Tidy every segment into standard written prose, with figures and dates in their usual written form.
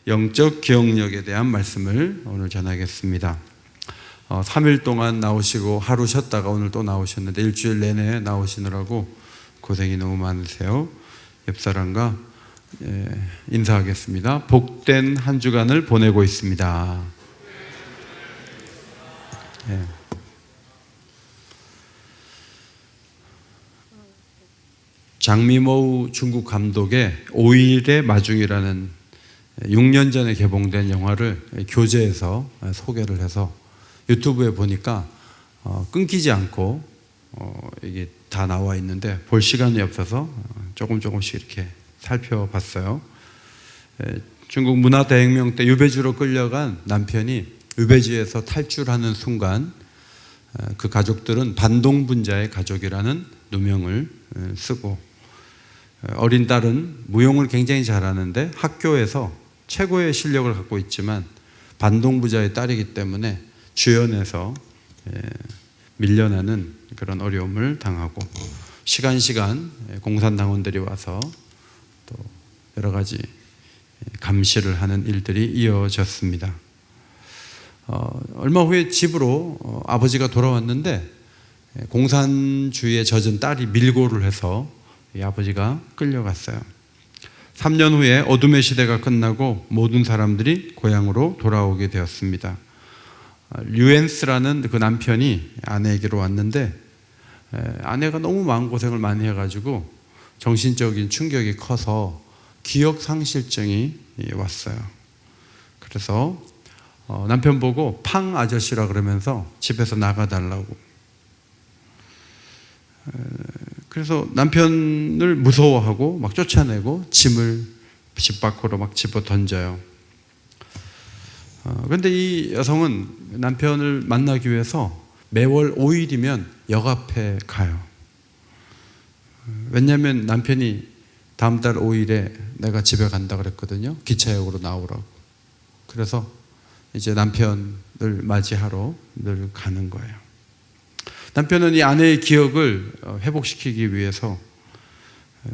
영적 기억력에 대한 말씀을 오늘 전하겠습니다. 3일 동안 나오시고 하루 쉬었다가 오늘 또 나오셨는데 일주일 내내 나오시느라고 고생이 너무 많으세요. 옆사람과 인사하겠습니다. 복된 한 주간을 보내고 있습니다. 장미모우 중국 감독의 5일의 마중이라는 6년 전에 개봉된 영화를 교재에서 소개를 해서 유튜브에 보니까 끊기지 않고 이게 다 나와 있는데 볼 시간이 없어서 조금씩 이렇게 살펴봤어요. 중국 문화대혁명 때 유배지로 끌려간 남편이 유배지에서 탈출하는 순간 그 가족들은 반동분자의 가족이라는 누명을 쓰고, 어린 딸은 무용을 굉장히 잘하는데 학교에서 최고의 실력을 갖고 있지만 반동부자의 딸이기 때문에 주연에서 밀려나는 그런 어려움을 당하고, 시간 공산당원들이 와서 또 여러 가지 감시를 하는 일들이 이어졌습니다. 얼마 후에 집으로 아버지가 돌아왔는데 공산주의에 젖은 딸이 밀고를 해서 이 아버지가 끌려갔어요. 3년 후에 어둠의 시대가 끝나고 모든 사람들이 고향으로 돌아오게 되었습니다. 류엔스라는 그 남편이 아내에게로 왔는데 아내가 너무 마음고생을 많이 해가지고 정신적인 충격이 커서 기억상실증이 왔어요. 그래서 남편 보고 팡 아저씨라 그러면서 집에서 나가달라고. 그래서 남편을 무서워하고 막 쫓아내고 짐을 집 밖으로 막 집어 던져요. 그런데 이 여성은 남편을 만나기 위해서 매월 5일이면 역 앞에 가요. 왜냐하면 남편이 다음 달 5일에 내가 집에 간다 그랬거든요. 기차역으로 나오라고. 그래서 이제 남편을 맞이하러 늘 가는 거예요. 남편은 이 아내의 기억을 회복시키기 위해서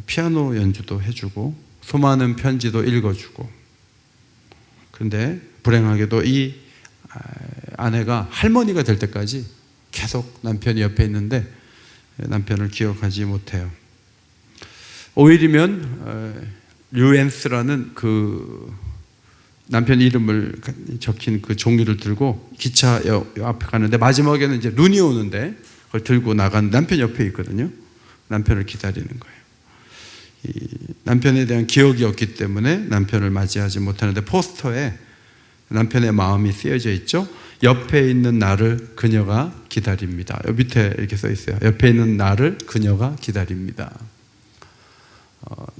피아노 연주도 해주고 수많은 편지도 읽어주고, 그런데 불행하게도 이 아내가 할머니가 될 때까지 계속 남편이 옆에 있는데 남편을 기억하지 못해요. 5일이면 류엔스라는 그 남편 이름을 적힌 그 종이를 들고 기차역 앞에 가는데 마지막에는 이제 눈이 오는데 그걸 들고 나간 남편 옆에 있거든요. 남편을 기다리는 거예요. 이 남편에 대한 기억이 없기 때문에 남편을 맞이하지 못하는데 포스터에 남편의 마음이 쓰여져 있죠. 옆에 있는 나를 그녀가 기다립니다. 여기 밑에 이렇게 써 있어요. 옆에 있는 나를 그녀가 기다립니다.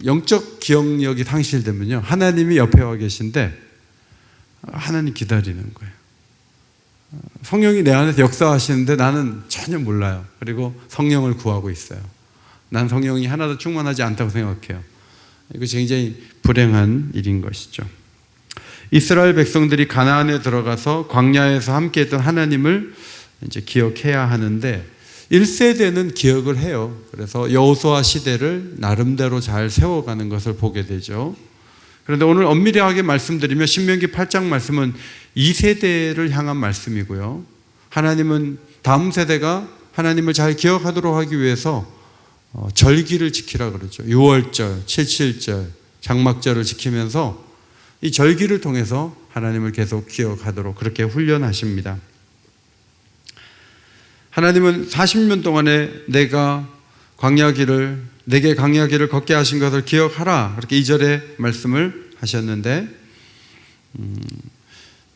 영적 기억력이 상실되면요, 하나님이 옆에 와 계신데 하나님 기다리는 거예요. 성령이 내 안에서 역사하시는데 나는 전혀 몰라요. 그리고 성령을 구하고 있어요. 난 성령이 하나도 충만하지 않다고 생각해요. 이것이 굉장히 불행한 일인 것이죠. 이스라엘 백성들이 가나안에 들어가서 광야에서 함께했던 하나님을 이제 기억해야 하는데 1세대는 기억을 해요. 그래서 여호수아 시대를 나름대로 잘 세워가는 것을 보게 되죠. 그런데 오늘 엄밀하게 말씀드리면 신명기 8장 말씀은 2세대를 향한 말씀이고요. 하나님은 다음 세대가 하나님을 잘 기억하도록 하기 위해서 절기를 지키라 그러죠. 6월절, 77절, 장막절을 지키면서 이 절기를 통해서 하나님을 계속 기억하도록 그렇게 훈련하십니다. 하나님은 40년 동안에 내게 광야길을 걷게 하신 것을 기억하라, 그렇게 2절에 말씀을 하셨는데,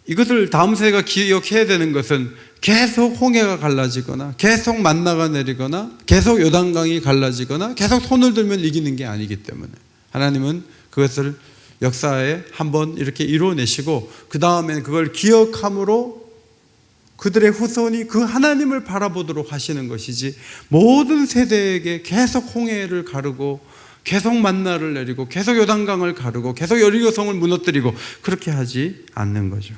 이것을 다음 세대가 기억해야 되는 것은 계속 홍해가 갈라지거나 계속 만나가 내리거나 계속 요단강이 갈라지거나 계속 손을 들면 이기는 게 아니기 때문에 하나님은 그것을 역사에 한번 이렇게 이루어내시고 그 다음에 그걸 기억함으로 그들의 후손이 그 하나님을 바라보도록 하시는 것이지, 모든 세대에게 계속 홍해를 가르고 계속 만나를 내리고 계속 요단강을 가르고 계속 여리고성을 무너뜨리고 그렇게 하지 않는 거죠.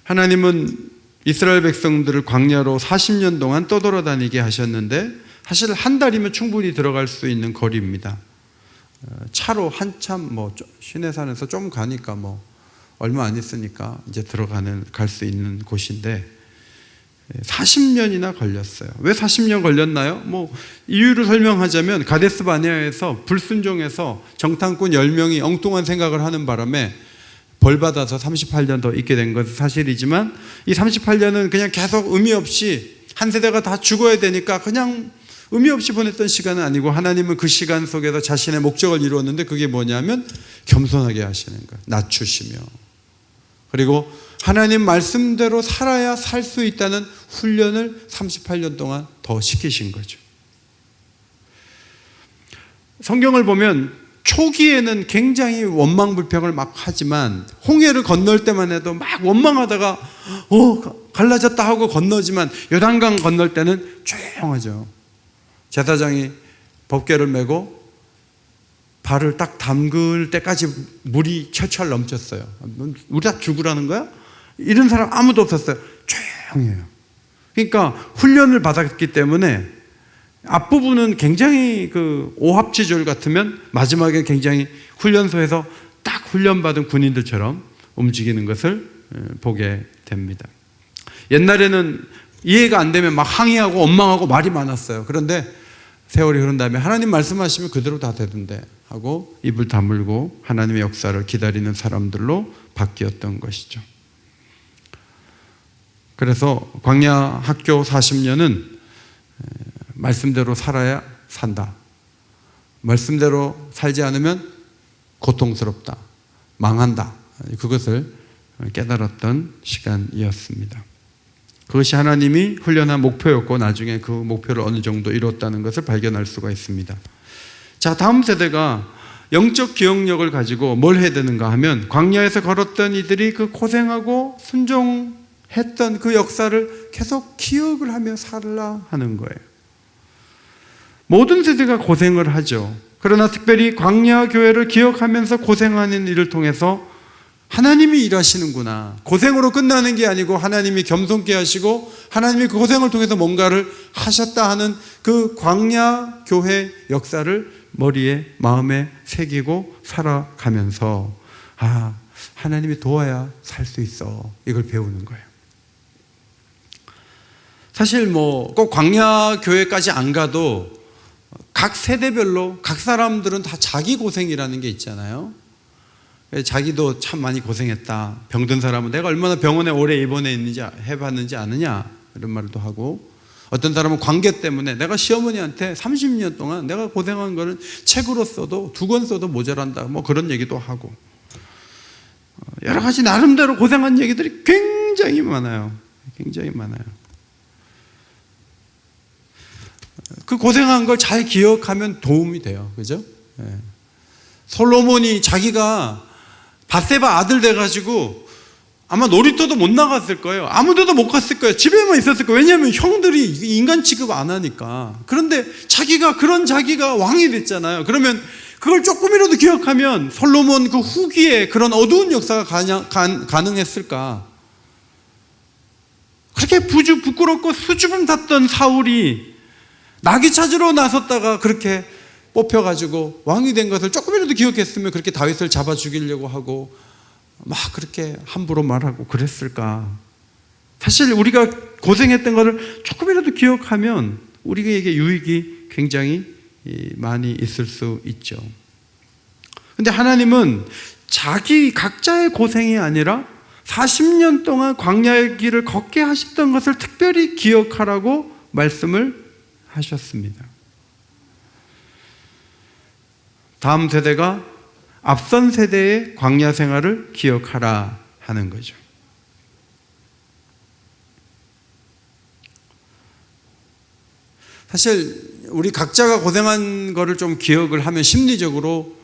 하나님은 이스라엘 백성들을 광야로 40년 동안 떠돌아다니게 하셨는데 사실 한 달이면 충분히 들어갈 수 있는 거리입니다. 차로 한참 시내산에서 좀 가니까 얼마 안 있으니까 이제 갈 수 있는 곳인데 40년이나 걸렸어요. 왜 40년 걸렸나요? 이유를 설명하자면 가데스 바네아에서 불순종해서 정탐꾼 10명이 엉뚱한 생각을 하는 바람에 벌받아서 38년 더 있게 된 것은 사실이지만 이 38년은 그냥 계속 의미 없이 한 세대가 다 죽어야 되니까 그냥 의미 없이 보냈던 시간은 아니고 하나님은 그 시간 속에서 자신의 목적을 이루었는데 그게 뭐냐면 겸손하게 하시는 거예요. 낮추시며. 그리고 하나님 말씀대로 살아야 살 수 있다는 훈련을 38년 동안 더 시키신 거죠. 성경을 보면 초기에는 굉장히 원망불평을 막 하지만 홍해를 건널 때만 해도 막 원망하다가 갈라졌다 하고 건너지만 요단강 건널 때는 조용하죠. 제사장이 법궤를 메고 발을 딱 담글 때까지 물이 철철 넘쳤어요. 우리 다 죽으라는 거야? 이런 사람 아무도 없었어요. 조용해요. 그러니까 훈련을 받았기 때문에 앞부분은 굉장히 오합지졸 같으면 마지막에 굉장히 훈련소에서 딱 훈련받은 군인들처럼 움직이는 것을 보게 됩니다. 옛날에는 이해가 안 되면 막 항의하고 원망하고 말이 많았어요. 그런데 세월이 흐른 다음에 하나님 말씀하시면 그대로 다 되던데 하고 입을 다물고 하나님의 역사를 기다리는 사람들로 바뀌었던 것이죠. 그래서 광야 학교 40년은 말씀대로 살아야 산다. 말씀대로 살지 않으면 고통스럽다. 망한다. 그것을 깨달았던 시간이었습니다. 그것이 하나님이 훈련한 목표였고 나중에 그 목표를 어느 정도 이뤘다는 것을 발견할 수가 있습니다. 자, 다음 세대가 영적 기억력을 가지고 뭘 해야 되는가 하면 광야에서 걸었던 이들이 그 고생하고 순종했던 그 역사를 계속 기억을 하며 살라 하는 거예요. 모든 세대가 고생을 하죠. 그러나 특별히 광야 교회를 기억하면서 고생하는 일을 통해서 하나님이 일하시는구나. 고생으로 끝나는 게 아니고 하나님이 겸손케 하시고 하나님이 그 고생을 통해서 뭔가를 하셨다 하는 그 광야 교회 역사를 머리에 마음에 새기고 살아가면서 하나님이 도와야 살 수 있어. 이걸 배우는 거예요. 사실 꼭 광야 교회까지 안 가도 각 세대별로 각 사람들은 다 자기 고생이라는 게 있잖아요. 자기도 참 많이 고생했다. 병든 사람은 내가 얼마나 병원에 오래 입원해 있는지 해봤는지 아느냐 이런 말도 하고, 어떤 사람은 관계 때문에 내가 시어머니한테 30년 동안 내가 고생한 거는 책으로 써도 2권 써도 모자란다 그런 얘기도 하고, 여러 가지 나름대로 고생한 얘기들이 굉장히 많아요. 굉장히 많아요. 그 고생한 걸 잘 기억하면 도움이 돼요. 그죠? 솔로몬이 자기가 밧세바 아들 돼가지고 아마 놀이터도 못 나갔을 거예요. 아무데도 못 갔을 거예요. 집에만 있었을 거예요. 왜냐하면 형들이 인간 취급 안 하니까. 그런데 자기가 왕이 됐잖아요. 그러면 그걸 조금이라도 기억하면 솔로몬 그 후기에 그런 어두운 역사가 가능했을까? 그렇게 부끄럽고 수줍음 탔던 사울이 나귀 찾으러 나섰다가 그렇게 뽑혀가지고 왕이 된 것을 조금이라도 기억했으면 그렇게 다윗을 잡아 죽이려고 하고 막 그렇게 함부로 말하고 그랬을까? 사실 우리가 고생했던 것을 조금이라도 기억하면 우리에게 유익이 굉장히 많이 있을 수 있죠. 근데 하나님은 각자의 고생이 아니라 40년 동안 광야의 길을 걷게 하셨던 것을 특별히 기억하라고 말씀을 하셨습니다. 다음 세대가 앞선 세대의 광야 생활을 기억하라 하는 거죠. 사실 우리 각자가 고생한 거를 좀 기억을 하면 심리적으로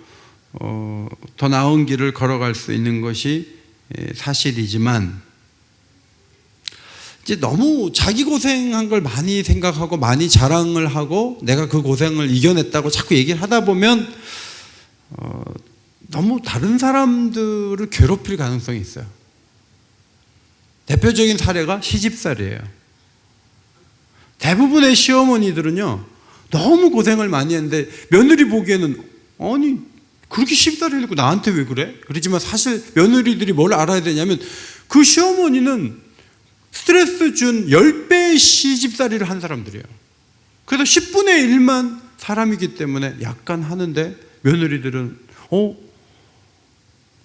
더 나은 길을 걸어갈 수 있는 것이 사실이지만, 이제 너무 자기 고생한 걸 많이 생각하고 많이 자랑을 하고 내가 그 고생을 이겨냈다고 자꾸 얘기를 하다 보면 너무 다른 사람들을 괴롭힐 가능성이 있어요. 대표적인 사례가 시집살이에요. 대부분의 시어머니들은요 너무 고생을 많이 했는데 며느리 보기에는 아니 그렇게 시집살이 해놓고 나한테 왜 그래? 그러지만 사실 며느리들이 뭘 알아야 되냐면 그 시어머니는 스트레스 준 10배의 시집살이를 한 사람들이에요. 그래서 10분의 1만 사람이기 때문에 약간 하는데 며느리들은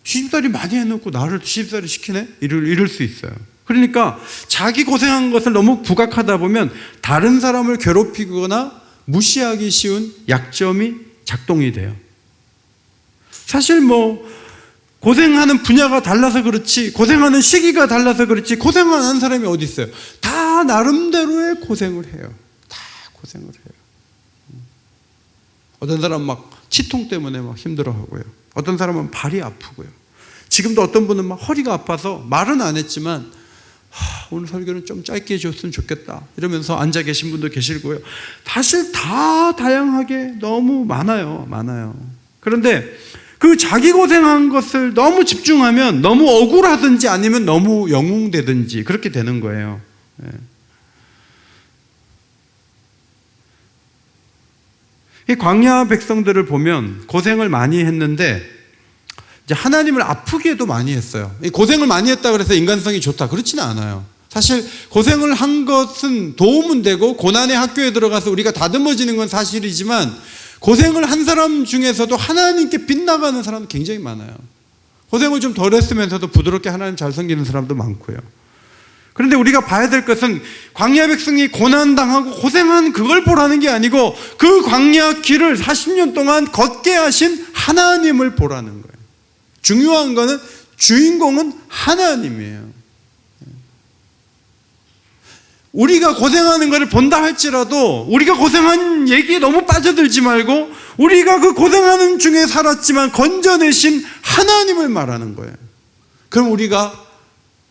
시집살이 많이 해놓고 나를 시집살이 시키네? 이럴 수 있어요. 그러니까 자기 고생한 것을 너무 부각하다 보면 다른 사람을 괴롭히거나 무시하기 쉬운 약점이 작동이 돼요. 사실 고생하는 분야가 달라서 그렇지, 고생하는 시기가 달라서 그렇지, 고생 안 한 사람이 어디 있어요? 다 나름대로의 고생을 해요. 다 고생을 해요. 어떤 사람은 막 치통 때문에 막 힘들어하고요. 어떤 사람은 발이 아프고요. 지금도 어떤 분은 막 허리가 아파서 말은 안 했지만 오늘 설교는 좀 짧게 해줬으면 좋겠다 이러면서 앉아 계신 분도 계시고요. 사실 다 다양하게 너무 많아요. 그런데 그 자기 고생한 것을 너무 집중하면 너무 억울하든지 아니면 너무 영웅되든지 그렇게 되는 거예요. 이 광야 백성들을 보면 고생을 많이 했는데 이제 하나님을 아프게도 많이 했어요. 고생을 많이 했다 그래서 인간성이 좋다 그렇지는 않아요. 사실 고생을 한 것은 도움은 되고 고난의 학교에 들어가서 우리가 다듬어지는 건 사실이지만 고생을 한 사람 중에서도 하나님께 빗나가는 사람도 굉장히 많아요. 고생을 좀 덜 했으면서도 부드럽게 하나님 잘 섬기는 사람도 많고요. 그런데 우리가 봐야 될 것은 광야 백성이 고난당하고 고생한 그걸 보라는 게 아니고 그 광야 길을 40년 동안 걷게 하신 하나님을 보라는 거예요. 중요한 거는 주인공은 하나님이에요. 우리가 고생하는 것을 본다 할지라도 우리가 고생한 얘기에 너무 빠져들지 말고 우리가 그 고생하는 중에 살았지만 건져내신 하나님을 말하는 거예요. 그럼 우리가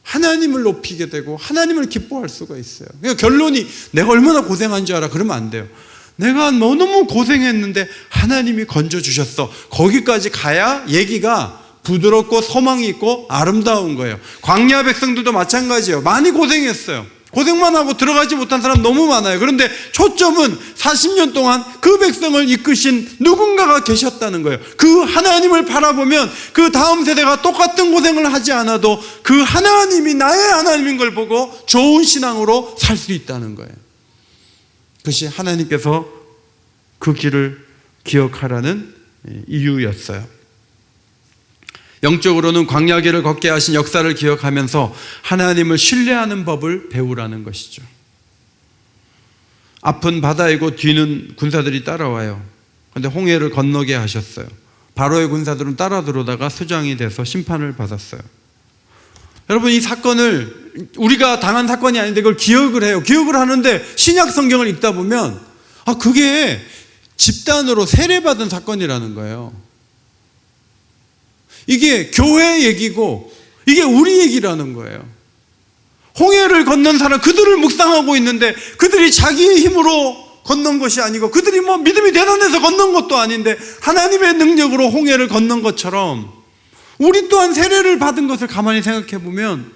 하나님을 높이게 되고 하나님을 기뻐할 수가 있어요. 그러니까 결론이 내가 얼마나 고생한 줄 알아? 그러면 안 돼요. 내가 너무 고생했는데 하나님이 건져주셨어. 거기까지 가야 얘기가 부드럽고 소망이 있고 아름다운 거예요. 광야 백성들도 마찬가지예요. 많이 고생했어요. 고생만 하고 들어가지 못한 사람 너무 많아요. 그런데 초점은 40년 동안 그 백성을 이끄신 누군가가 계셨다는 거예요. 그 하나님을 바라보면 그 다음 세대가 똑같은 고생을 하지 않아도 그 하나님이 나의 하나님인 걸 보고 좋은 신앙으로 살 수 있다는 거예요. 그것이 하나님께서 그 길을 기억하라는 이유였어요. 영적으로는 광야길을 걷게 하신 역사를 기억하면서 하나님을 신뢰하는 법을 배우라는 것이죠. 앞은 바다이고 뒤는 군사들이 따라와요. 그런데 홍해를 건너게 하셨어요. 바로의 군사들은 따라 들어오다가 수장이 돼서 심판을 받았어요. 여러분, 이 사건을 우리가 당한 사건이 아닌데 그걸 기억을 해요. 기억을 하는데 신약 성경을 읽다 보면 그게 집단으로 세례받은 사건이라는 거예요. 이게 교회 얘기고 이게 우리 얘기라는 거예요. 홍해를 건넌 사람, 그들을 묵상하고 있는데 그들이 자기의 힘으로 건넌 것이 아니고 그들이 믿음이 대단해서 건넌 것도 아닌데 하나님의 능력으로 홍해를 건넌 것처럼 우리 또한 세례를 받은 것을 가만히 생각해 보면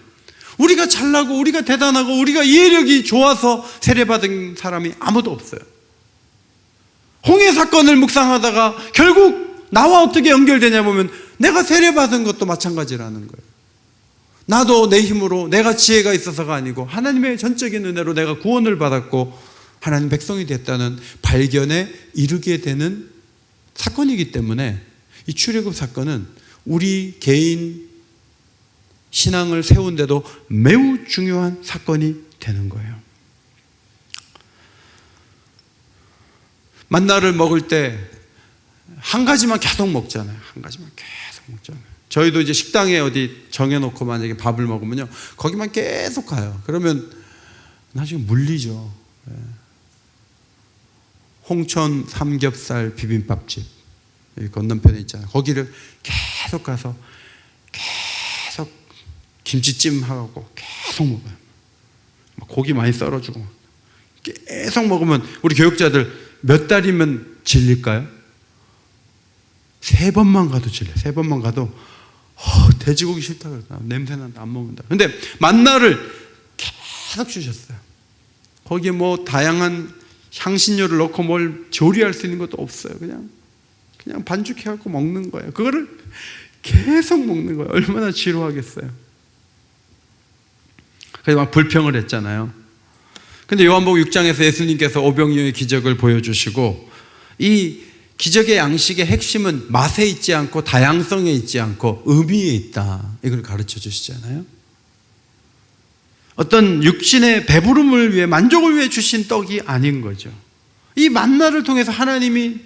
우리가 잘나고 우리가 대단하고 우리가 이해력이 좋아서 세례받은 사람이 아무도 없어요. 홍해 사건을 묵상하다가 결국 나와 어떻게 연결되냐 보면 내가 세례받은 것도 마찬가지라는 거예요. 나도 내 힘으로 내가 지혜가 있어서가 아니고 하나님의 전적인 은혜로 내가 구원을 받았고 하나님 백성이 됐다는 발견에 이르게 되는 사건이기 때문에 이 출애굽 사건은 우리 개인 신앙을 세운데도 매우 중요한 사건이 되는 거예요. 만나를 먹을 때 한 가지만 계속 먹잖아요. 한 가지만 계속 먹잖아요. 저희도 이제 식당에 어디 정해놓고 만약에 밥을 먹으면요, 거기만 계속 가요. 그러면 나중에 물리죠. 홍천 삼겹살 비빔밥집 여기 건너편에 있잖아요. 거기를 계속 가서 계속 김치찜하고 계속 먹어요. 고기 많이 썰어주고 계속 먹으면 우리 교육자들 몇 달이면 질릴까요? 3번만 가도 질려요. 3번만 가도 돼지고기 싫다 그러다. 냄새난다. 안 먹는다. 근데 만나를 계속 주셨어요. 거기에 다양한 향신료를 넣고 뭘 조리할 수 있는 것도 없어요. 그냥 그냥 반죽해갖고 먹는 거예요. 그거를 계속 먹는 거예요. 얼마나 지루하겠어요. 그래서 막 불평을 했잖아요. 근데 요한복음 6장에서 예수님께서 오병이어의 기적을 보여주시고, 이 기적의 양식의 핵심은 맛에 있지 않고 다양성에 있지 않고 의미에 있다, 이걸 가르쳐 주시잖아요. 어떤 육신의 배부름을 위해, 만족을 위해 주신 떡이 아닌 거죠. 이 만나를 통해서 하나님이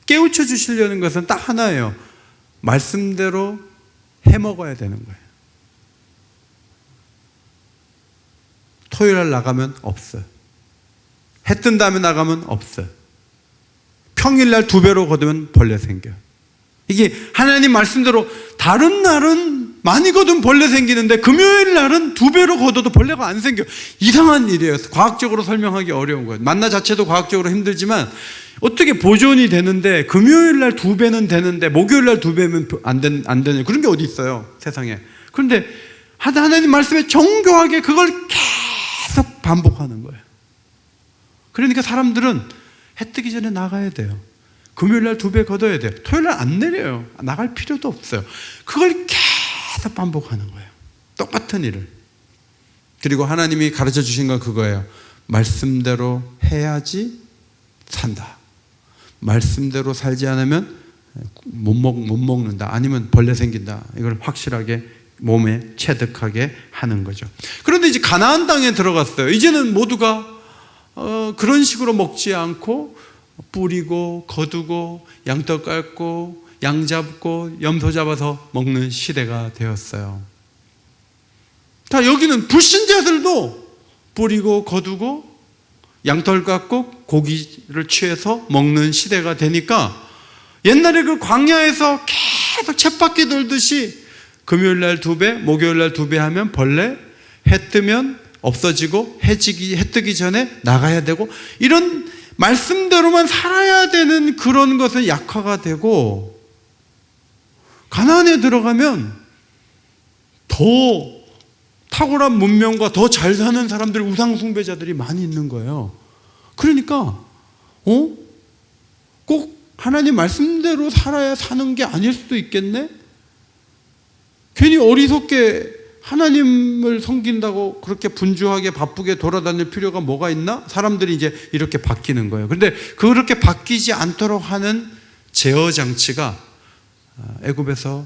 깨우쳐 주시려는 것은 딱 하나예요. 말씀대로 해 먹어야 되는 거예요. 토요일 날 나가면 없어요. 해 뜬 다음에 나가면 없어요. 평일 날 2배로 거두면 벌레 생겨요. 이게 하나님 말씀대로 다른 날은 많이 거두면 벌레 생기는데 금요일 날은 2배로 거둬도 벌레가 안 생겨요. 이상한 일이에요. 과학적으로 설명하기 어려운 거예요. 만나 자체도 과학적으로 힘들지만 어떻게 보존이 되는데 금요일 날 2배는 되는데 목요일 날 2배면 안 되는, 그런 게 어디 있어요, 세상에. 그런데 하나님 말씀에 정교하게 그걸 계속 반복하는 거예요. 그러니까 사람들은 해 뜨기 전에 나가야 돼요. 금요일 날 2배 걷어야 돼요. 토요일 날 안 내려요. 나갈 필요도 없어요. 그걸 계속 반복하는 거예요. 똑같은 일을. 그리고 하나님이 가르쳐 주신 건 그거예요. 말씀대로 해야지 산다. 말씀대로 살지 않으면 못 먹는다. 아니면 벌레 생긴다. 이걸 확실하게 몸에 체득하게 하는 거죠. 그런데 이제 가나안 땅에 들어갔어요. 이제는 모두가 그런 식으로 먹지 않고 뿌리고 거두고 양떡 깔고 양 잡고 염소 잡아서 먹는 시대가 되었어요. 자, 여기는 불신자들도 뿌리고 거두고 양털 깎고 고기를 취해서 먹는 시대가 되니까 옛날에 그 광야에서 계속 쳇바퀴 돌듯이 금요일 날 2배, 목요일 날 2배 하면 벌레, 해 뜨면 없어지고 해 뜨기 전에 나가야 되고, 이런 말씀대로만 살아야 되는 그런 것은 약화가 되고, 가나안에 들어가면 더 탁월한 문명과 더 잘 사는 사람들, 우상 숭배자들이 많이 있는 거예요. 그러니까 꼭 하나님 말씀대로 살아야 사는 게 아닐 수도 있겠네? 괜히 어리석게 하나님을 섬긴다고 그렇게 분주하게 바쁘게 돌아다닐 필요가 뭐가 있나? 사람들이 이제 이렇게 바뀌는 거예요. 그런데 그렇게 바뀌지 않도록 하는 제어 장치가 애굽에서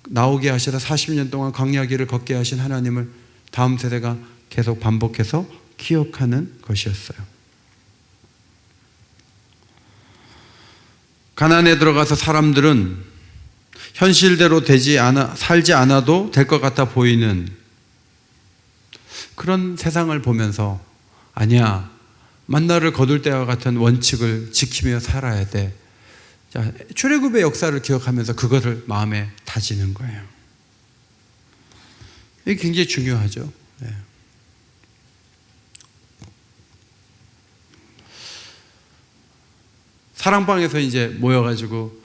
나오게 하시다 40년 동안 광야길을 걷게 하신 하나님을 다음 세대가 계속 반복해서 기억하는 것이었어요. 가나안에 들어가서 사람들은 현실대로 살지 않아도 될 것 같아 보이는 그런 세상을 보면서, 아니야, 만나를 거둘 때와 같은 원칙을 지키며 살아야 돼. 자, 출애굽의 역사를 기억하면서 그것을 마음에 다지는 거예요. 이게 굉장히 중요하죠. 네. 사랑방에서 이제 모여가지고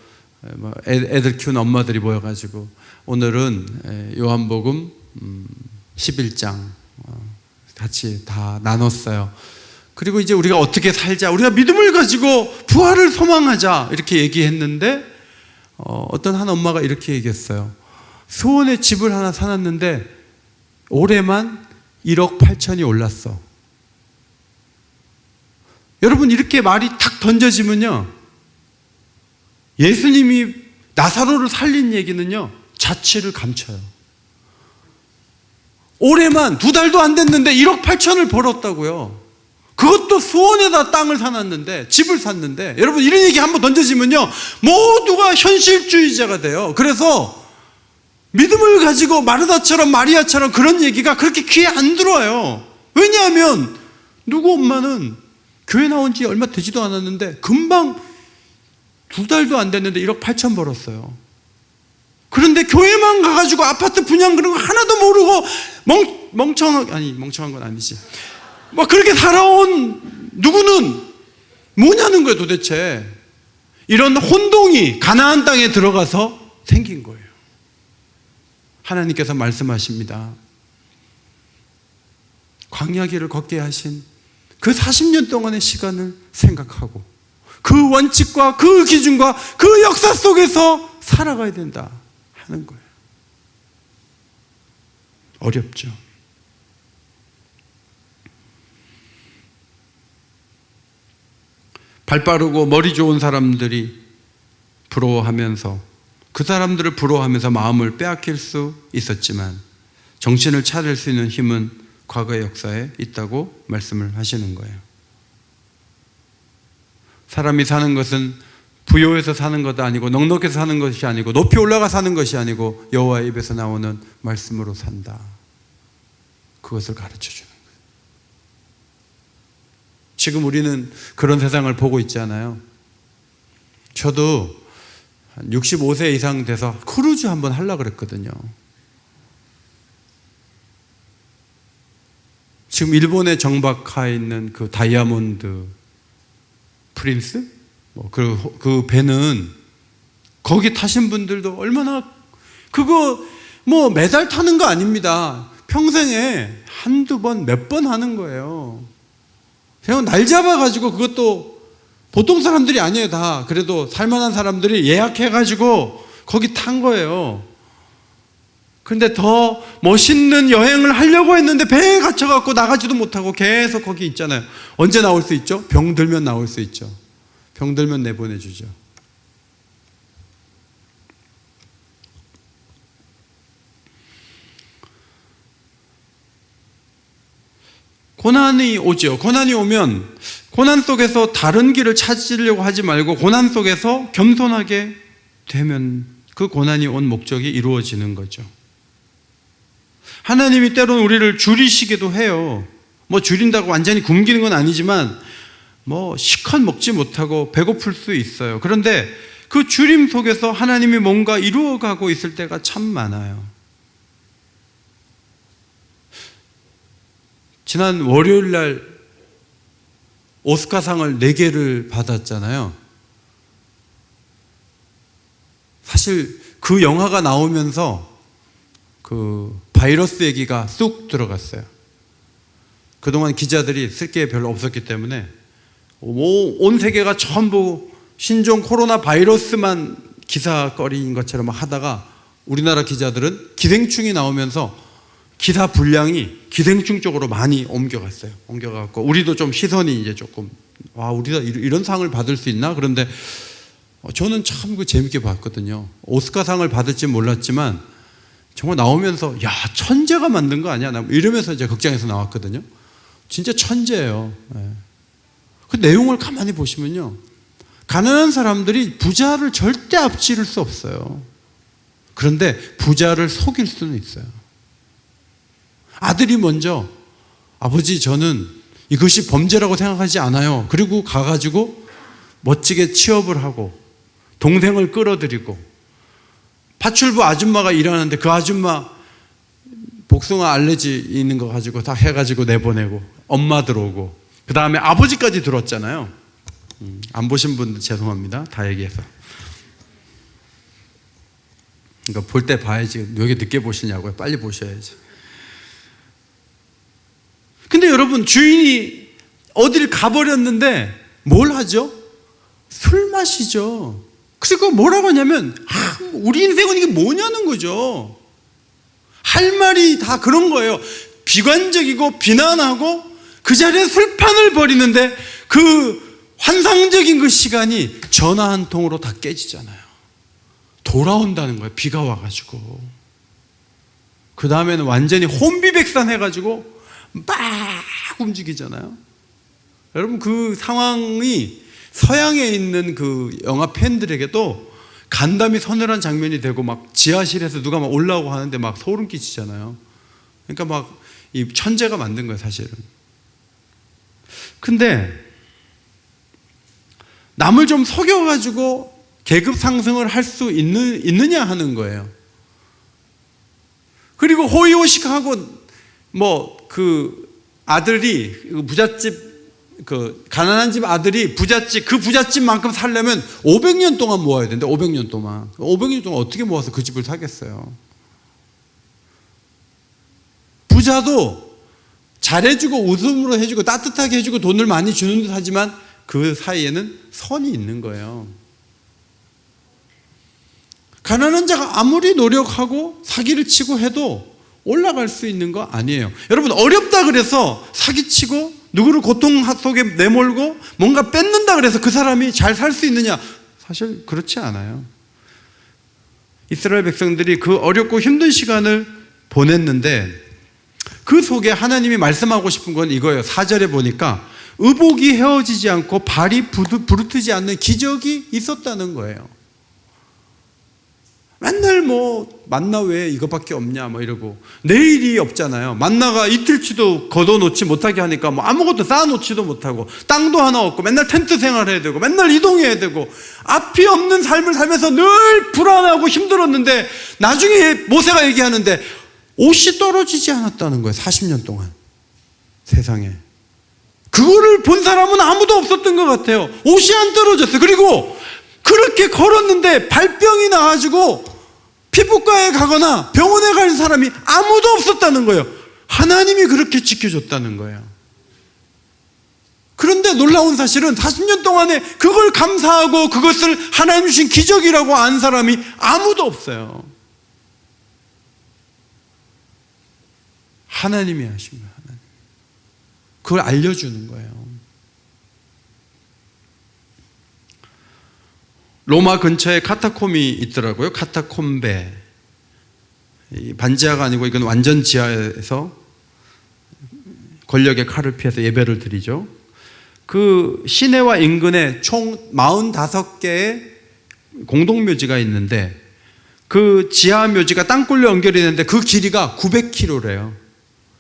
애들 키운 엄마들이 모여가지고 오늘은 요한복음 11장 같이 다 나눴어요. 그리고 이제 우리가 어떻게 살자, 우리가 믿음을 가지고 부활을 소망하자, 이렇게 얘기했는데 어떤 한 엄마가 이렇게 얘기했어요. 수원에 집을 하나 사놨는데 올해만 1억 8천이 올랐어. 여러분, 이렇게 말이 탁 던져지면요, 예수님이 나사로를 살린 얘기는요, 자취를 감춰요. 올해만 2달도 안 됐는데 1억 8천을 벌었다고요. 그것도 수원에다 땅을 사놨는데, 집을 샀는데, 여러분, 이런 얘기 한번 던져지면요, 모두가 현실주의자가 돼요. 그래서 믿음을 가지고 마르다처럼 마리아처럼 그런 얘기가 그렇게 귀에 안 들어와요. 왜냐하면 누구 엄마는 교회 나온 지 얼마 되지도 않았는데 금방 2달도 안 됐는데 1억 8천 벌었어요. 그런데 교회만 가가지고 아파트 분양 그런 거 하나도 모르고 멍청한 건 아니지, 막 그렇게 살아온 누구는 뭐냐는 거예요. 도대체 이런 혼동이 가나안 땅에 들어가서 생긴 거예요. 하나님께서 말씀하십니다. 광야길을 걷게 하신 그 40년 동안의 시간을 생각하고 그 원칙과 그 기준과 그 역사 속에서 살아가야 된다 하는 거예요. 어렵죠. 발 빠르고 머리 좋은 사람들이 부러워하면서 그 사람들을 부러워하면서 마음을 빼앗길 수 있었지만 정신을 차릴 수 있는 힘은 과거의 역사에 있다고 말씀을 하시는 거예요. 사람이 사는 것은 부요해서 사는 것도 아니고 넉넉해서 사는 것이 아니고 높이 올라가 사는 것이 아니고 여호와의 입에서 나오는 말씀으로 산다. 그것을 가르쳐 주는 거예요. 지금 우리는 그런 세상을 보고 있잖아요. 저도 한 65세 이상 돼서 크루즈 한번 하려고 그랬거든요. 지금 일본에 정박해 있는 그 다이아몬드 프린스? 그 배는 거기 타신 분들도 얼마나 그거 뭐 매달 타는 거 아닙니다. 평생에 한두 번, 몇 번 하는 거예요. 그냥 날 잡아가지고 그것도 보통 사람들이 아니에요. 다 그래도 살만한 사람들이 예약해가지고 거기 탄 거예요. 그런데 더 멋있는 여행을 하려고 했는데 배에 갇혀갖고 나가지도 못하고 계속 거기 있잖아요. 언제 나올 수 있죠? 병 들면 나올 수 있죠. 병 들면 내보내주죠. 고난이 오죠. 고난이 오면 고난 속에서 다른 길을 찾으려고 하지 말고 고난 속에서 겸손하게 되면 그 고난이 온 목적이 이루어지는 거죠. 하나님이 때로는 우리를 줄이시기도 해요. 뭐 줄인다고 완전히 굶기는 건 아니지만 뭐 실컷 먹지 못하고 배고플 수 있어요. 그런데 그 줄임 속에서 하나님이 뭔가 이루어가고 있을 때가 참 많아요. 지난 월요일 날 오스카상을 4개를 받았잖아요. 사실 그 영화가 나오면서 그 바이러스 얘기가 쑥 들어갔어요. 그동안 기자들이 쓸 게 별로 없었기 때문에 온 세계가 전부 신종 코로나 바이러스만 기사거리인 것처럼 하다가 우리나라 기자들은 기생충이 나오면서 기사 분량이 기생충 쪽으로 많이 옮겨갔어요. 옮겨갔고 우리도 좀 시선이 이제 조금 우리가 이런 상을 받을 수 있나? 그런데 저는 참 재밌게 봤거든요. 오스카상을 받을지 몰랐지만 정말 나오면서 야 천재가 만든 거 아니야? 이러면서 이제 극장에서 나왔거든요. 진짜 천재예요. 그 내용을 가만히 보시면요, 가난한 사람들이 부자를 절대 앞지를 수 없어요. 그런데 부자를 속일 수는 있어요. 아들이 먼저 아버지 저는 이것이 범죄라고 생각하지 않아요. 그리고 가가지고 멋지게 취업을 하고 동생을 끌어들이고 파출부 아줌마가 일하는데 그 아줌마 복숭아 알레르기 있는 거 가지고 다 해가지고 내보내고 엄마 들어오고 그 다음에 아버지까지 들었잖아요. 안 보신 분들 죄송합니다. 다 얘기해서. 그러니까 볼 때 봐야지. 왜 이렇게 늦게 보시냐고요. 빨리 보셔야지. 근데 여러분 주인이 어디를 가버렸는데 뭘 하죠? 술 마시죠. 그리고 뭐라고 하냐면 우리 인생은 이게 뭐냐는 거죠. 할 말이 다 그런 거예요. 비관적이고 비난하고 그 자리에 술판을 벌이는데 그 환상적인 그 시간이 전화 한 통으로 다 깨지잖아요. 돌아온다는 거예요. 비가 와가지고. 그 다음에는 완전히 혼비백산 해가지고 막 움직이잖아요. 여러분 그 상황이 서양에 있는 그 영화 팬들에게도 간담이 서늘한 장면이 되고 막 지하실에서 누가 막 올라오고 하는데 막 소름 끼치잖아요. 그러니까 막 이 천재가 만든 거예요, 사실은. 근데 남을 좀 속여가지고 계급 상승을 할 수 있느냐 하는 거예요. 그리고 호의호식하고 뭐 그 아들이 부잣집 그 가난한 집 아들이 부잣집 그 부잣집만큼 살려면 500년 동안 모아야 되는데 500년 동안 어떻게 모아서 그 집을 사겠어요? 부자도 잘해주고 웃음으로 해주고 따뜻하게 해주고 돈을 많이 주는 듯 하지만 그 사이에는 선이 있는 거예요. 가난한 자가 아무리 노력하고 사기를 치고 해도 올라갈 수 있는 거 아니에요. 여러분, 어렵다 그래서 사기치고 누구를 고통 속에 내몰고 뭔가 뺏는다 그래서 그 사람이 잘 살 수 있느냐? 사실 그렇지 않아요. 이스라엘 백성들이 그 어렵고 힘든 시간을 보냈는데 그 속에 하나님이 말씀하고 싶은 건 이거예요. 4절에 보니까 의복이 헤어지지 않고 발이 부르트지 않는 기적이 있었다는 거예요. 맨날 뭐 만나 왜 이것밖에 없냐 뭐 이러고, 내일이 없잖아요. 만나가 이틀치도 걷어놓지 못하게 하니까 뭐 아무것도 쌓아놓지도 못하고, 땅도 하나 없고 맨날 텐트 생활해야 되고 맨날 이동해야 되고 앞이 없는 삶을 살면서 늘 불안하고 힘들었는데, 나중에 모세가 얘기하는데 옷이 떨어지지 않았다는 거예요. 40년 동안 세상에. 그거를 본 사람은 아무도 없었던 것 같아요. 옷이 안 떨어졌어요. 그리고 그렇게 걸었는데 발병이 나가지고 피부과에 가거나 병원에 갈 사람이 아무도 없었다는 거예요. 하나님이 그렇게 지켜줬다는 거예요. 그런데 놀라운 사실은 40년 동안에 그걸 감사하고 그것을 하나님 주신 기적이라고 안 사람이 아무도 없어요. 하나님이 하신 거예요. 하나님. 그걸 알려주는 거예요. 로마 근처에 카타콤이 있더라고요. 카타콤베. 반지하가 아니고 이건 완전 지하에서 권력의 칼을 피해서 예배를 드리죠. 그 시내와 인근에 총 45개의 공동묘지가 있는데, 그 지하 묘지가 땅굴로 연결이 되는데 그 길이가 900km래요.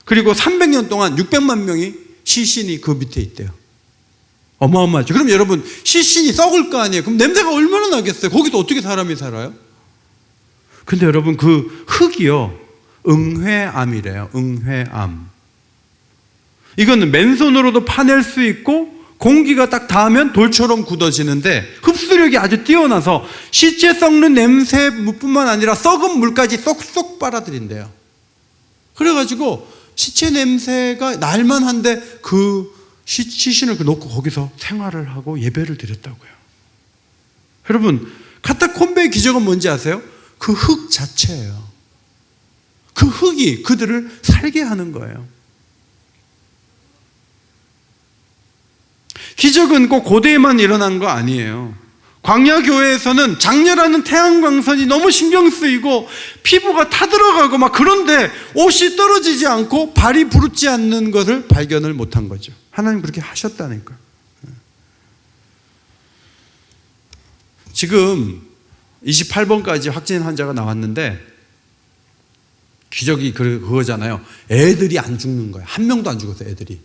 그리고 300년 동안 600만 명이 시신이 그 밑에 있대요. 어마어마하죠. 그럼 여러분, 시신이 썩을 거 아니에요. 그럼 냄새가 얼마나 나겠어요. 거기도 어떻게 사람이 살아요? 근데 여러분, 그 흙이요, 응회암이래요. 응회암. 이거는 맨손으로도 파낼 수 있고 공기가 딱 닿으면 돌처럼 굳어지는데 흡수력이 아주 뛰어나서 시체 썩는 냄새뿐만 아니라 썩은 물까지 쏙쏙 빨아들인대요. 그래가지고 시체 냄새가 날만한데 그 시신을 놓고 거기서 생활을 하고 예배를 드렸다고요. 여러분, 카타콤베의 기적은 뭔지 아세요? 그 흙 자체예요. 그 흙이 그들을 살게 하는 거예요. 기적은 꼭 고대에만 일어난 거 아니에요. 광야교회에서는 장렬하는 태양광선이 너무 신경 쓰이고 피부가 타들어가고 막 그런데 옷이 떨어지지 않고 발이 부르지 않는 것을 발견을 못한 거죠. 하나님 그렇게 하셨다니까. 지금 28번까지 확진 환자가 나왔는데 기적이 그거잖아요. 애들이 안 죽는 거예요. 한 명도 안 죽었어요. 애들이.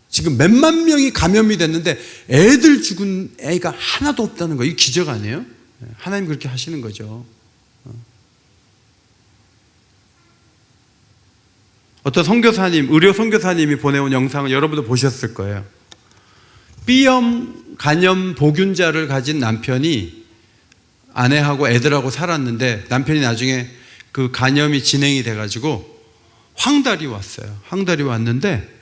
지금 몇만 명이 감염이 됐는데 애들 죽은 애가 하나도 없다는 거예요. 이 기적 아니에요? 하나님 그렇게 하시는 거죠. 어떤 선교사님, 의료 선교사님이 보내온 영상을 여러분도 보셨을 거예요. B형 간염 보균자를 가진 남편이 아내하고 애들하고 살았는데 남편이 나중에 그 간염이 진행이 돼가지고 황달이 왔어요. 황달이 왔는데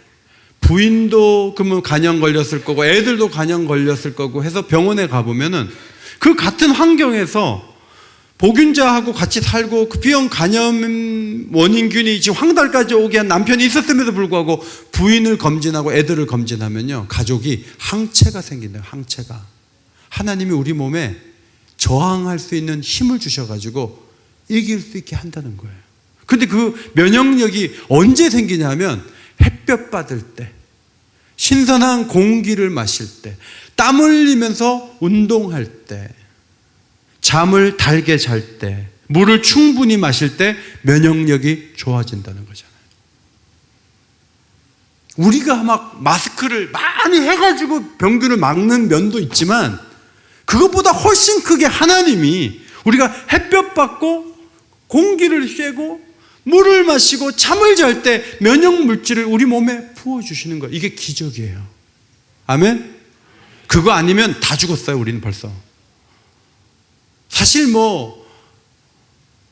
부인도 그러면 간염 걸렸을 거고 애들도 간염 걸렸을 거고 해서 병원에 가보면은 그 같은 환경에서 보균자하고 같이 살고 그 B형 간염 원인균이 지금 황달까지 오게 한 남편이 있었음에도 불구하고 부인을 검진하고 애들을 검진하면요, 가족이 항체가 생긴대요. 항체가. 하나님이 우리 몸에 저항할 수 있는 힘을 주셔가지고 이길 수 있게 한다는 거예요. 근데 그 면역력이 언제 생기냐면 햇볕 받을 때, 신선한 공기를 마실 때, 땀 흘리면서 운동할 때, 잠을 달게 잘 때, 물을 충분히 마실 때 면역력이 좋아진다는 거잖아요. 우리가 막 마스크를 많이 해가지고 병균을 막는 면도 있지만 그것보다 훨씬 크게 하나님이 우리가 햇볕 받고 공기를 쐬고 물을 마시고 잠을 잘 때 면역 물질을 우리 몸에 부어주시는 거예요. 이게 기적이에요. 아멘? 그거 아니면 다 죽었어요. 우리는 벌써. 사실 뭐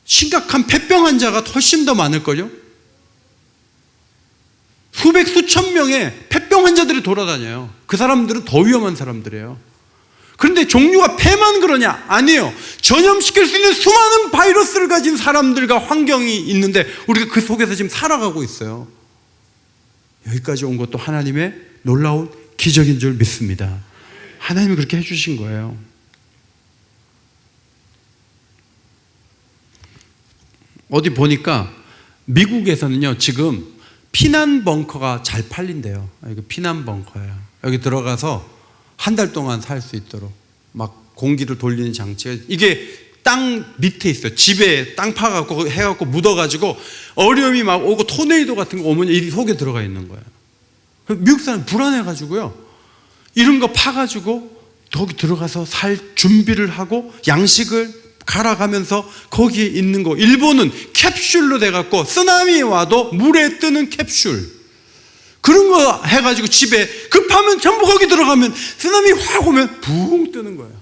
심각한 폐병 환자가 훨씬 더 많을걸요? 수백 수천 명의 폐병 폐병 환자들이 돌아다녀요. 그 사람들은 더 위험한 사람들이에요. 그런데 종류가 폐만 그러냐? 아니에요. 전염시킬 수 있는 수많은 바이러스를 가진 사람들과 환경이 있는데 우리가 그 속에서 지금 살아가고 있어요. 여기까지 온 것도 하나님의 놀라운 기적인 줄 믿습니다. 하나님이 그렇게 해주신 거예요. 어디 보니까 미국에서는요, 지금 피난 벙커가 잘 팔린대요. 이거 피난 벙커예요. 여기 들어가서 한 달 동안 살 수 있도록 막 공기를 돌리는 장치가, 이게 땅 밑에 있어요. 집에 땅 파갖고 해갖고 묻어가지고 어려움이 막 오고 토네이도 같은 거 오면 이 속에 들어가 있는 거예요. 미국 사람 불안해가지고요, 이런 거 파가지고 거기 들어가서 살 준비를 하고 양식을 갈아가면서 거기에 있는 거. 일본은 캡슐로 돼갖고 쓰나미 와도 물에 뜨는 캡슐, 그런 거 해가지고 집에 급하면 전부 거기 들어가면 쓰나미 확 오면 붕 뜨는 거예요.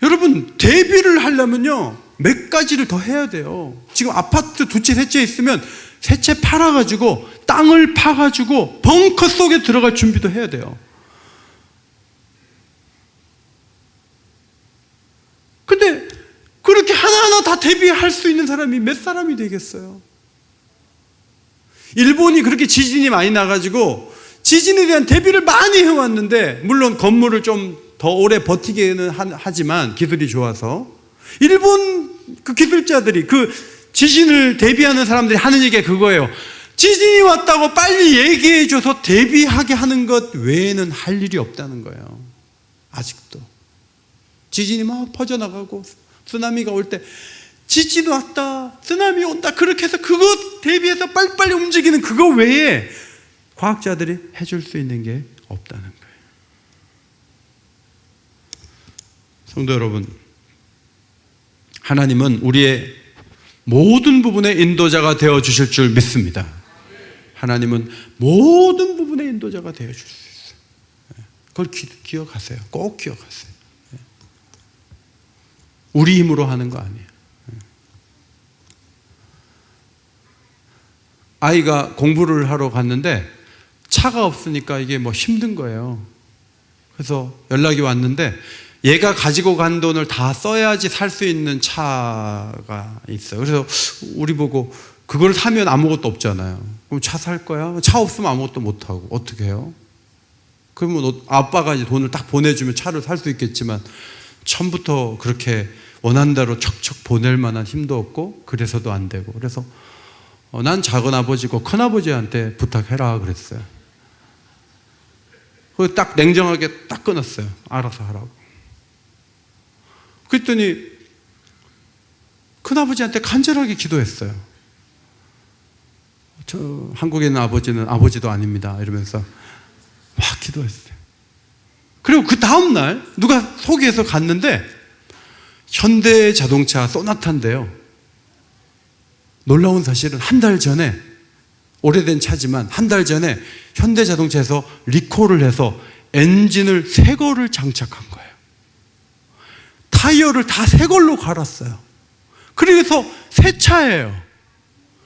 여러분, 대비를 하려면요 몇 가지를 더 해야 돼요. 지금 아파트 두 채, 세 채 있으면 세 채 팔아가지고 땅을 파가지고 벙커 속에 들어갈 준비도 해야 돼요. 근데 그렇게 하나하나 다 대비할 수 있는 사람이 몇 사람이 되겠어요? 일본이 그렇게 지진이 많이 나가지고 지진에 대한 대비를 많이 해왔는데, 물론 건물을 좀 더 오래 버티기는 하지만 기술이 좋아서, 일본 그 기술자들이, 그 지진을 대비하는 사람들이 하는 얘기가 그거예요. 지진이 왔다고 빨리 얘기해줘서 대비하게 하는 것 외에는 할 일이 없다는 거예요. 아직도 지진이 막 퍼져나가고 쓰나미가 올 때 지진 왔다, 쓰나미 온다, 그렇게 해서 그것 대비해서 빨리빨리 움직이는 그거 외에 과학자들이 해줄 수 있는 게 없다는 거예요. 성도 여러분, 하나님은 우리의 모든 부분의 인도자가 되어주실 줄 믿습니다. 하나님은 모든 부분의 인도자가 되어줄 수 있어요. 그걸 기억하세요. 꼭 기억하세요. 우리 힘으로 하는 거 아니에요. 아이가 공부를 하러 갔는데 차가 없으니까 이게 뭐 힘든 거예요. 그래서 연락이 왔는데 얘가 가지고 간 돈을 다 써야지 살 수 있는 차가 있어요. 그래서 우리 보고 그걸 사면 아무것도 없잖아요. 그럼 차 살 거야? 차 없으면 아무것도 못 하고 어떻게 해요? 그러면 아빠가 이제 돈을 딱 보내주면 차를 살 수 있겠지만 처음부터 그렇게 원하는 대로 척척 보낼 만한 힘도 없고 그래서도 안 되고, 그래서 난 작은 아버지고 큰 아버지한테 부탁해라 그랬어요. 그걸 딱 냉정하게 딱 끊었어요. 알아서 하라고. 그랬더니 큰 아버지한테 간절하게 기도했어요. 저 한국에 있는 아버지는 아버지도 아닙니다 이러면서 막 기도했어요. 그리고 그 다음날 누가 소개해서 갔는데 현대자동차 소나타인데요, 놀라운 사실은 한 달 전에, 오래된 차지만 한 달 전에 현대자동차에서 리콜을 해서 엔진을 새 거를 장착한 거예요. 타이어를 다 새 걸로 갈았어요. 그래서 새 차예요.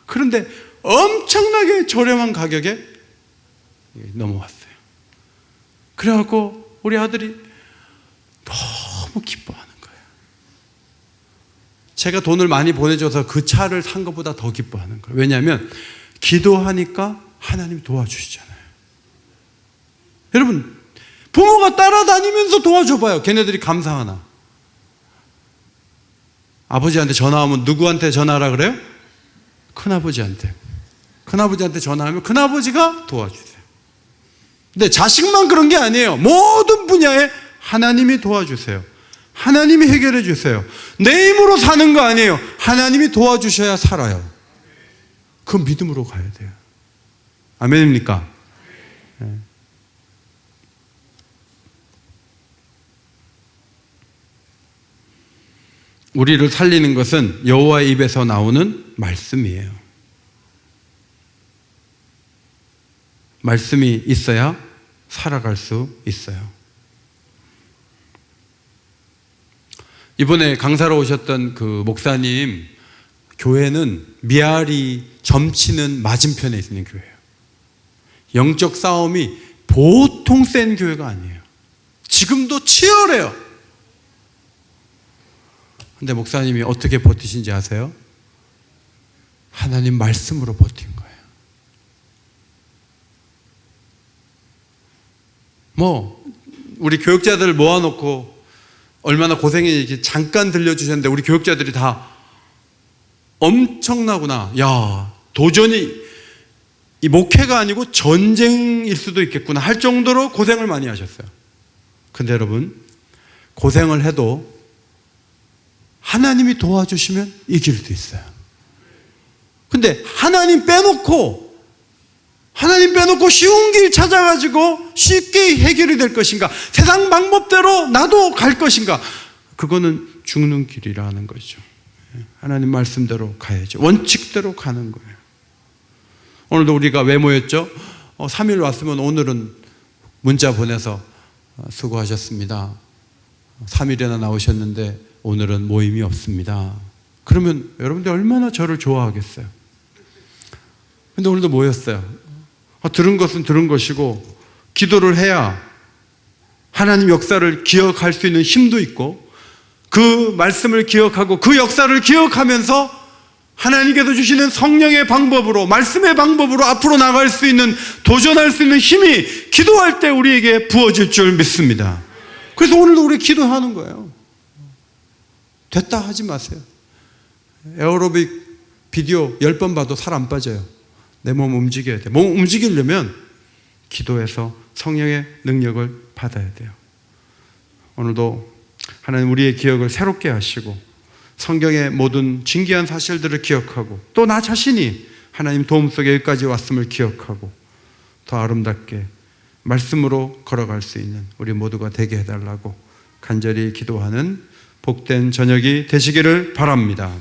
그런데 엄청나게 저렴한 가격에 넘어왔어요. 그래갖고 우리 아들이 너무 기뻐하는 거예요. 제가 돈을 많이 보내줘서 그 차를 산 것보다 더 기뻐하는 거예요. 왜냐하면 기도하니까 하나님이 도와주시잖아요. 여러분, 부모가 따라다니면서 도와줘봐요. 걔네들이 감사하나? 아버지한테 전화 오면 누구한테 전화하라 그래요? 큰아버지한테. 큰아버지한테 전화하면 큰아버지가 도와주세요. 근데 자식만 그런 게 아니에요. 모든 분야에 하나님이 도와주세요. 하나님이 해결해 주세요. 내 힘으로 사는 거 아니에요. 하나님이 도와주셔야 살아요. 그 믿음으로 가야 돼요. 아멘입니까? 네. 우리를 살리는 것은 여호와의 입에서 나오는 말씀이에요. 말씀이 있어야 살아갈 수 있어요. 이번에 강사로 오셨던 그 목사님 교회는 미아리 점치는 맞은편에 있는 교회예요. 영적 싸움이 보통 센 교회가 아니에요. 지금도 치열해요. 근데 목사님이 어떻게 버티신지 아세요? 하나님 말씀으로 버틴 거예요. 우리 교육자들 모아놓고 얼마나 고생했는지 잠깐 들려주셨는데 우리 교육자들이 다 엄청나구나. 야, 도전이 이 목회가 아니고 전쟁일 수도 있겠구나 할 정도로 고생을 많이 하셨어요. 근데 여러분, 고생을 해도 하나님이 도와주시면 이길 수 있어요. 근데 하나님 빼놓고 쉬운 길 찾아가지고 쉽게 해결이 될 것인가, 세상 방법대로 나도 갈 것인가, 그거는 죽는 길이라는 거죠. 하나님 말씀대로 가야죠. 원칙대로 가는 거예요. 오늘도 우리가 왜 모였죠? 3일 왔으면 오늘은 문자 보내서 수고하셨습니다. 3일이나 나오셨는데 오늘은 모임이 없습니다. 그러면 여러분들 얼마나 저를 좋아하겠어요. 근데 오늘도 모였어요. 들은 것은 들은 것이고 기도를 해야 하나님 역사를 기억할 수 있는 힘도 있고 그 말씀을 기억하고 그 역사를 기억하면서 하나님께서 주시는 성령의 방법으로, 말씀의 방법으로 앞으로 나갈 수 있는, 도전할 수 있는 힘이 기도할 때 우리에게 부어질 줄 믿습니다. 그래서 오늘도 우리 기도하는 거예요. 됐다 하지 마세요. 에어로빅 비디오 10번 봐도 살 안 빠져요. 내 몸 움직여야 돼. 몸 움직이려면 기도해서 성령의 능력을 받아야 돼요. 오늘도 하나님 우리의 기억을 새롭게 하시고 성경의 모든 진귀한 사실들을 기억하고 또 나 자신이 하나님 도움 속에 여기까지 왔음을 기억하고 더 아름답게 말씀으로 걸어갈 수 있는 우리 모두가 되게 해달라고 간절히 기도하는 복된 저녁이 되시기를 바랍니다.